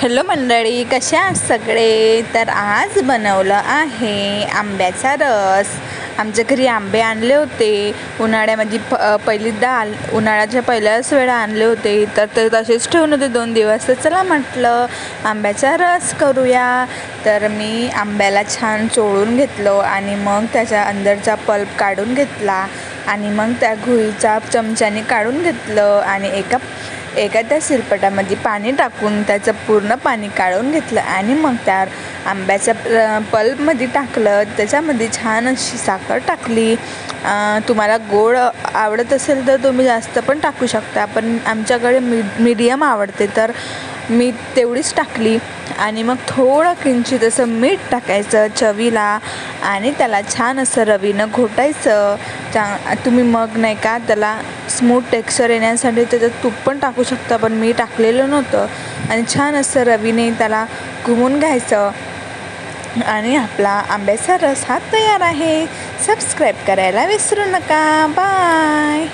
Hello मंडळी, कशा आहात सगळे? तर आज बनवलं आहे आंब्याचा रस. आमच्या घरी आंबे आणले होते उन्हाळ्यामध्ये. उन्हाळ्याच्या पहिल्याच वेळा आणले होते, तर ते तसेच ठेवून होते 2 दिवस. तर चला म्हटलं आंब्याचा रस करूया. तर मी आंब्याला छान चोळून घेतलं आणि मग त्याच्या अंदरचा पल्प काढून घेतला आणि मग त्या गुळीचा चमच्याने काढून घेतलं आणि एका त्या शिरपटामध्ये पाणी टाकून त्याचं पूर्ण पाणी काढून घेतलं आणि मग त्या आंब्याच्या पल्पमध्ये टाकलं. त्याच्यामध्ये छान अशी साखर टाकली. तुम्हाला गोड आवडत असेल तर तुम्ही जास्त पण टाकू शकता, पण आमच्याकडे मीडियम आवडते तर मी तेवढीच टाकली. आणि मग थोडं किंचित असं मीठ टाकायचं चवीला आणि त्याला छान असं रवीनं घोटायचं. तुम्ही मग नाही का त्याला स्मूथ टेक्स्चर येण्यासाठी त्याच्यात तूप पण टाकू शकता, पण मी टाकलेलं नव्हतं. आणि छान असं रवीने त्याला घुमून घ्यायचं आणि आपला आंब्याचा रस हा तयार आहे. सबस्क्राईब करायला विसरू नका. बाय.